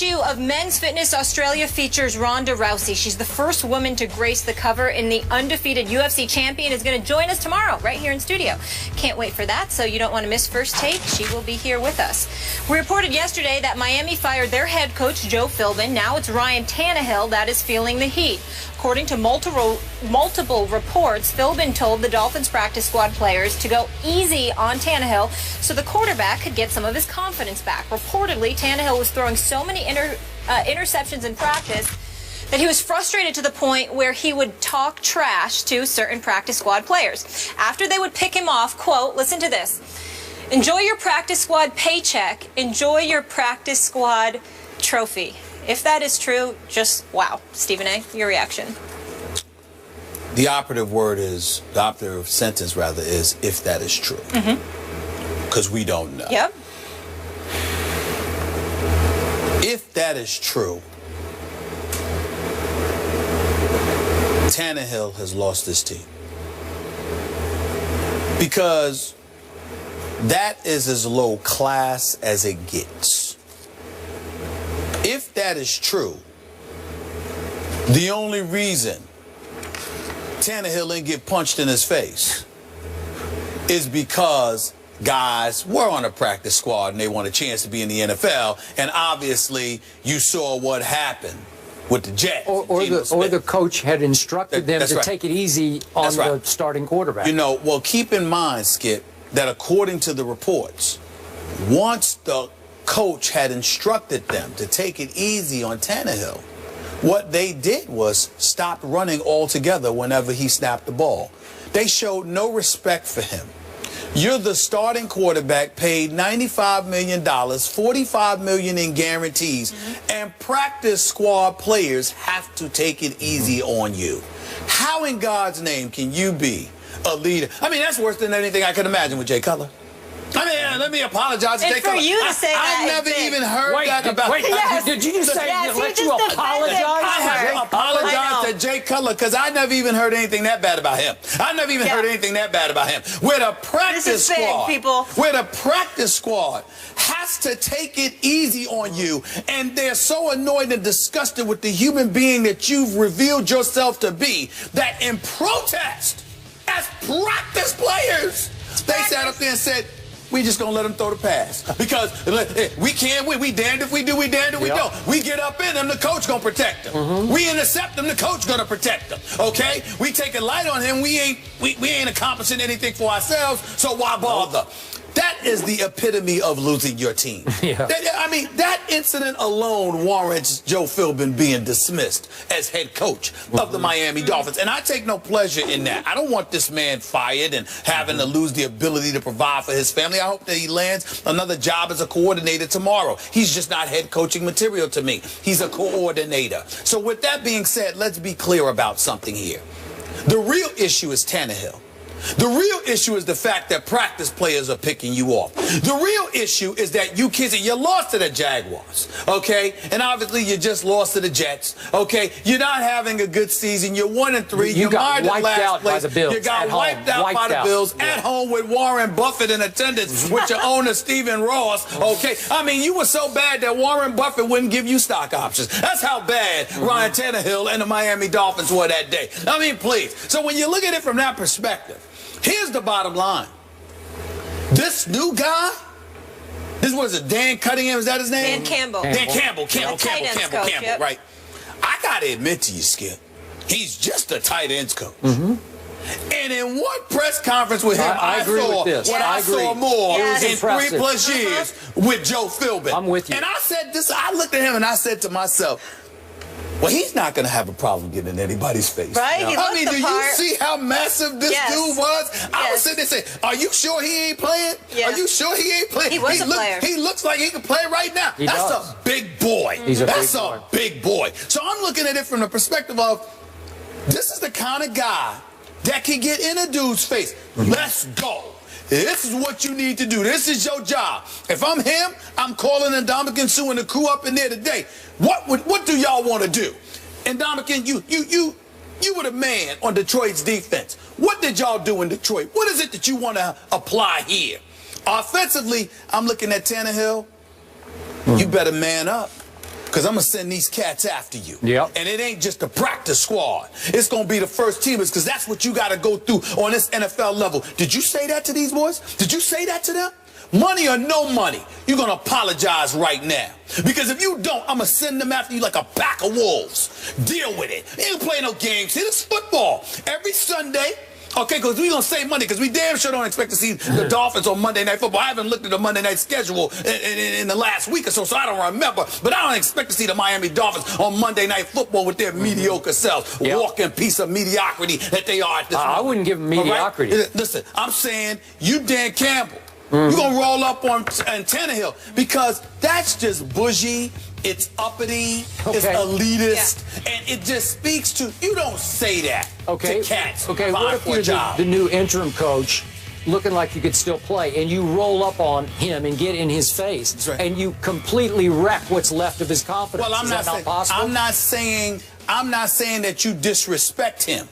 issue of Men's Fitness Australia features Ronda Rousey. She's the first woman to grace the cover, and the undefeated UFC champion is going to join us tomorrow right here in studio. Can't wait for that, so you don't want to miss First Take. She will be here with us. We reported yesterday that Miami fired their head coach, Joe Philbin. Now it's Ryan Tannehill that is feeling the heat. According to multiple reports, Philbin told the Dolphins practice squad players to go easy on Tannehill so the quarterback could get some of his confidence back. Reportedly, Tannehill was throwing so many interceptions in practice that he was frustrated to the point where he would talk trash to certain practice squad players. After they would pick him off, quote, listen to this, enjoy your practice squad paycheck, enjoy your practice squad trophy. If that is true, just wow. Stephen A., your reaction? The operative word is, the operative sentence rather is, if that is true. Because we don't know. Yep. If that is true, Tannehill has lost his team. Because that is as low class as it gets. If that is true, the only reason Tannehill didn't get punched in his face is because guys were on a practice squad and they want a chance to be in the NFL, and obviously you saw what happened with the Jets. Or the coach had instructed them to take it easy on the starting quarterback. You know, well, keep in mind, Skip, that according to the reports, once the coach had instructed them to take it easy on Tannehill, what they did was stop running altogether whenever he snapped the ball. They showed no respect for him. You're the starting quarterback, paid $95 million, $45 million in guarantees, and practice squad players have to take it easy on you. How in God's name can you be a leader? I mean, that's worse than anything I could imagine with Jay Cutler. I mean, let me apologize to Jay Cutler. For you to say that, I've never even heard that about. Did you just say let you apologize? I have to apologize to Jay Cutler because I never even heard anything that bad about him. I never even heard anything that bad about him. Where the practice squad, where the practice squad has to take it easy on you, and they're so annoyed and disgusted with the human being that you've revealed yourself to be, that in protest, as practice players, they sat up there and said, we just gonna let them throw the pass because we can't win. We damned if we do, we damned if we don't. We get up in them, the coach gonna protect them. We intercept them, the coach gonna protect them. Okay, we take a light on him. We ain't accomplishing anything for ourselves. So why bother? That is the epitome of losing your team. I mean, that incident alone warrants Joe Philbin being dismissed as head coach of the Miami Dolphins. And I take no pleasure in that. I don't want this man fired and having to lose the ability to provide for his family. I hope that he lands another job as a coordinator tomorrow. He's just not head coaching material to me. He's a coordinator. So with that being said, let's be clear about something here. The real issue is Tannehill. The real issue is the fact that practice players are picking you off. The real issue is that you kids, you lost to the Jaguars, okay? And obviously you just lost to the Jets, okay? You're not having a good season. You're 1-3. You got wiped out by the Bills. You got wiped out by the Bills at home with Warren Buffett in attendance with your owner, Stephen Ross, okay? I mean, you were so bad that Warren Buffett wouldn't give you stock options. That's how bad Ryan Tannehill and the Miami Dolphins were that day. I mean, please. So when you look at it from that perspective, here's the bottom line. This new guy, this was it, Dan Cunningham, is that his name? Dan Campbell. Dan Campbell, Yep. right. I got to admit to you, Skip, he's just a tight ends coach. And in one press conference with him, I saw more in 3+ years with Joe Philbin. I'm with you. And I said this, I looked at him and I said to myself, well, he's not going to have a problem getting in anybody's face. Right? I mean, do you see how massive this dude was? I was sitting there saying, are you sure he ain't playing? Are you sure he ain't playing? He was a player. He looks like he can play right now. That's a big boy. That's a big boy. So I'm looking at it from the perspective of, this is the kind of guy that can get in a dude's face. Let's go. This is what you need to do. This is your job. If I'm him, I'm calling Ndamukong Suh and the crew up in there today. What do y'all want to do? Ndamukong, you were the man on Detroit's defense. What did y'all do in Detroit? What is it that you want to apply here? Offensively, I'm looking at Tannehill. You better man up. because I'm going to send these cats after you. Yep. And it ain't just a practice squad. It's going to be the first teamers, because that's what you got to go through on this NFL level. Did you say that to these boys? Did you say that to them? Money or no money, you're going to apologize right now. Because if you don't, I'm going to send them after you like a pack of wolves. Deal with it. They ain't play no games here. It's football. Every Sunday, okay, because we're going to save money, because we damn sure don't expect to see the Dolphins on Monday Night Football. I haven't looked at the Monday night schedule in the last week or so, so I don't remember. But I don't expect to see the Miami Dolphins on Monday Night Football with their mediocre selves. Walking piece of mediocrity that they are at this moment. I wouldn't give them mediocrity. Right? Listen, I'm saying you Dan Campbell. You're going to roll up on Tannehill, because that's just bougie, it's uppity, it's elitist, and it just speaks to, you don't say that to cats. Okay, what if you're the new interim coach, looking like you could still play, and you roll up on him and get in his face, and you completely wreck what's left of his confidence? Well, I'm not saying that you disrespect him.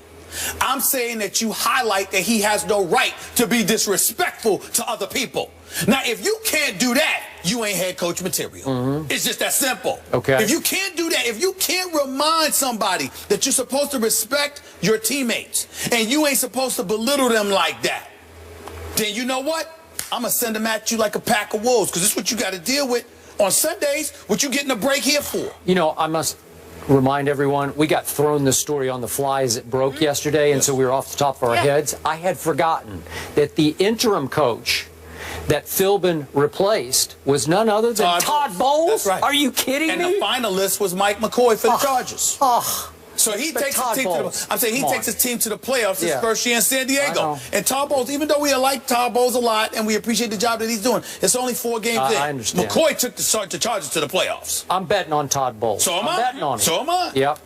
I'm saying that you highlight that he has no right to be disrespectful to other people. Now, if you can't do that, you ain't head coach material. It's just that simple. Okay. If you can't do that, if you can't remind somebody that you're supposed to respect your teammates and you ain't supposed to belittle them like that, then you know what? I'm going to send them at you like a pack of wolves, because this is what you got to deal with on Sundays, what you getting a break here for. You know, I must remind everyone, we got thrown this story on the fly as it broke yesterday, and so we were off the top of our heads. I had forgotten that the interim coach that Philbin replaced was none other than Todd Bowles. That's right. Are you kidding me? And the finalist was Mike McCoy for the Chargers. So he takes his team takes his team to the playoffs his first year in San Diego. And Todd Bowles, even though we like Todd Bowles a lot and we appreciate the job that he's doing, it's only 4 games in. I understand. McCoy took the Chargers to the playoffs. I'm betting on Todd Bowles. So am I. I'm betting on him. So am I. Yep.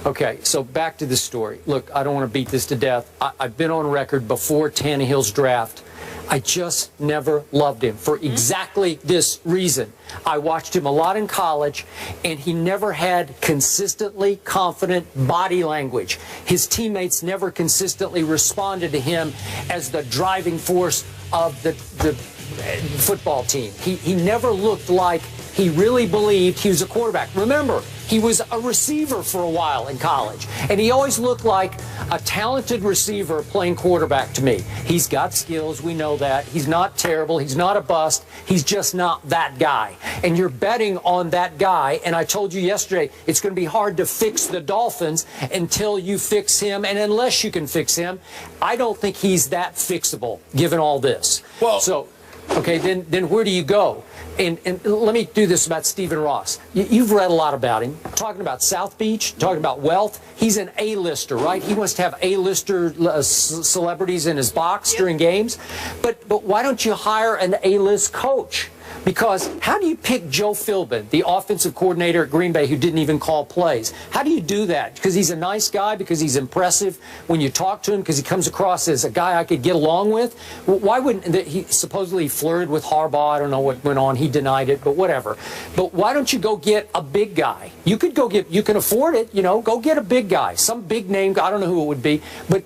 Okay, so back to the story. Look, I don't want to beat this to death. I've been on record before Tannehill's draft. I just never loved him for exactly this reason. I watched him a lot in college, and he never had consistently confident body language. His teammates never consistently responded to him as the driving force of the football team. He never looked like he really believed he was a quarterback. Remember, he was a receiver for a while in college, and he always looked like a talented receiver playing quarterback to me. He's got skills, we know that. He's not terrible, he's not a bust, he's just not that guy. And you're betting on that guy, and I told you yesterday, it's going to be hard to fix the Dolphins until you fix him, and unless you can fix him, I don't think he's that fixable, given all this. Well, so, okay, then where do you go? And let me do this about Stephen Ross. You've read a lot about him. Talking about South Beach, talking about wealth. He's an A-lister, right? He wants to have A-lister celebrities in his box during games. But why don't you hire an A-list coach? Because how do you pick Joe Philbin, the offensive coordinator at Green Bay, who didn't even call plays? How do you do that? Because he's a nice guy, because he's impressive when you talk to him, because he comes across as a guy I could get along with? Why wouldn't he supposedly flirted with Harbaugh? I don't know what went on. He denied it, but whatever. But why don't you go get a big guy? You could go get, you can afford it, you know, go get a big guy, some big name. I don't know who it would be, but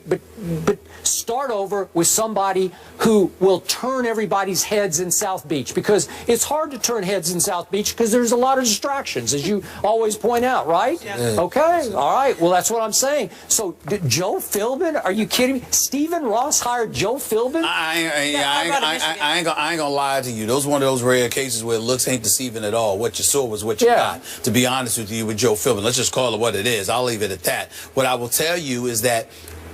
start over with somebody who will turn everybody's heads in South Beach, because it's hard to turn heads in South Beach because there's a lot of distractions, as you always point out, right? Yeah. Okay, all right, well, that's what I'm saying. So, Joe Philbin, are you kidding me? Stephen Ross hired Joe Philbin? I ain't gonna lie to you. Those one of those rare cases where looks ain't deceiving at all. What you saw was what you got, to be honest with you, with Joe Philbin. Let's just call it what it is. I'll leave it at that. What I will tell you is that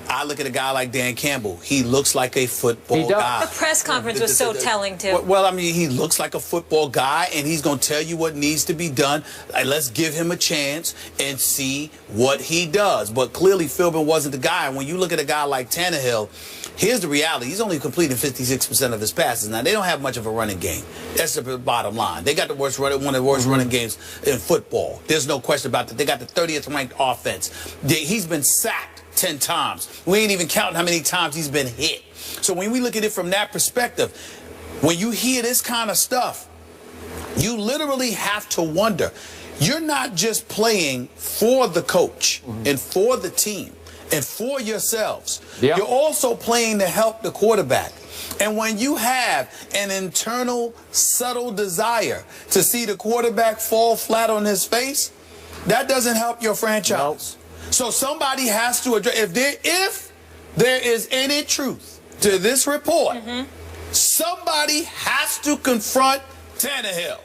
I look at a guy like Dan Campbell. He looks like a football guy. The press conference was so telling, too. Well, I mean, he looks like a football guy, and he's going to tell you what needs to be done. Let's give him a chance and see what he does. But clearly, Philbin wasn't the guy. And when you look at a guy like Tannehill, here's the reality. He's only completing 56% of his passes. Now, they don't have much of a running game. That's the bottom line. They got the worst one of the worst running games in football. There's no question about that. They got the 30th ranked offense. He's been sacked 10 times. We ain't even counting how many times he's been hit. So when we look at it from that perspective, when you hear this kind of stuff, you literally have to wonder. You're not just playing for the coach and for the team and for yourselves. You're also playing to help the quarterback. And when you have an internal, subtle desire to see the quarterback fall flat on his face, that doesn't help your franchise. Nope. So somebody has to address, if there is any truth to this report, somebody has to confront Tannehill.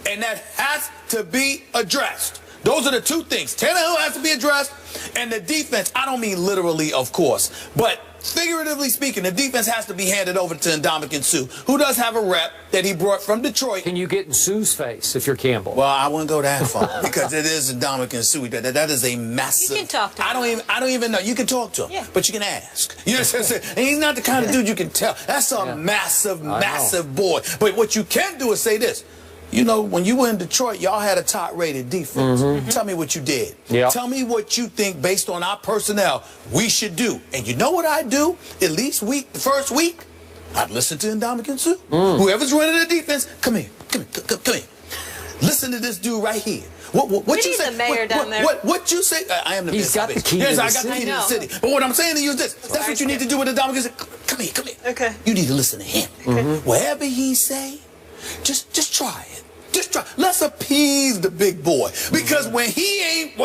And that has to be addressed. Those are the two things. Tannehill has to be addressed, and the defense, I don't mean literally, of course, but figuratively speaking, the defense has to be handed over to Ndamukong Suh, who does have a rep that he brought from Detroit. Can you get in Suh's face if you're Campbell? Well, I wouldn't go that far because it is Ndamukong Suh. That is a massive. You can talk to him. I don't even know. You can talk to him, but you can ask. You know what I'm saying? And he's not the kind of dude you can tell. That's a massive boy. But what you can do is say this. You know, when you were in Detroit, y'all had a top-rated defense. Tell me what you did. Tell me what you think, based on our personnel, we should do. And you know what I do? At least the first week, I'd listen to Ndamukong Suh. Whoever's running the defense, come here. Listen to this dude right here. What you say? The mayor down there. What you say? I am the He's got the key to the city. I got the key to the city. But what I'm saying to you is this. That's what you need to do with Ndamukong Suh. Come here. Okay. You need to listen to him. Whatever he say, just try it. Just try. Let's appease the big boy, because when he ain't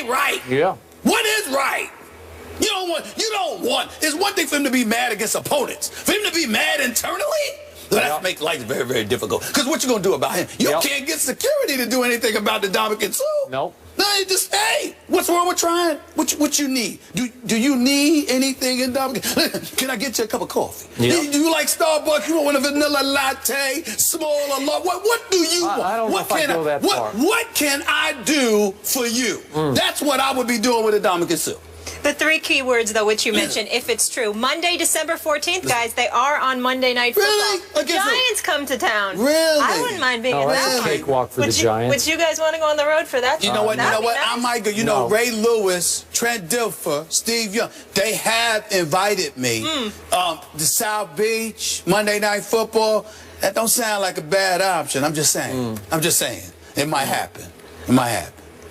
right, what is right? You don't want. It's one thing for him to be mad against opponents. For him to be mad internally, that makes life very, very difficult. Because what you gonna do about him? You can't get security to do anything about the Ndamukong Suh. Nope. No, you just, hey, what's wrong with trying? What you need? Do you need anything in Ndamukong? Can I get you a cup of coffee? Do you like Starbucks? You want a vanilla latte, small or large? What do you want? I don't know if I go that far. What can I do for you? That's what I would be doing with Ndamukong Suh. The three key words, though, which you mentioned, if it's true. Monday, December 14th, guys, they are on Monday Night Football. Really? Giants come to town. Really? I wouldn't mind being in that one. Cakewalk for the Giants. Would you guys want to go on the road for that? You know what? Nice. I might go. You know, Ray Lewis, Trent Dilfer, Steve Young, they have invited me. The South Beach, Monday Night Football. That don't sound like a bad option. I'm just saying. It might happen.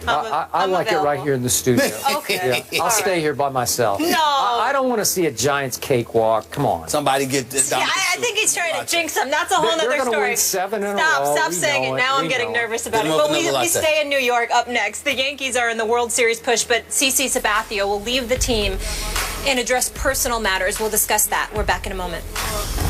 I like it right here in the studio. Okay. I'll stay here by myself. No. I don't want to see a Giants cakewalk. Come on. Somebody get this. I think he's trying to jinx them. That's a whole other story. Win 7 in a row. Stop saying it. Now I'm getting nervous about it. But we stay in New York up next. The Yankees are in the World Series push, but CC Sabathia will leave the team and address personal matters. We'll discuss that. We're back in a moment.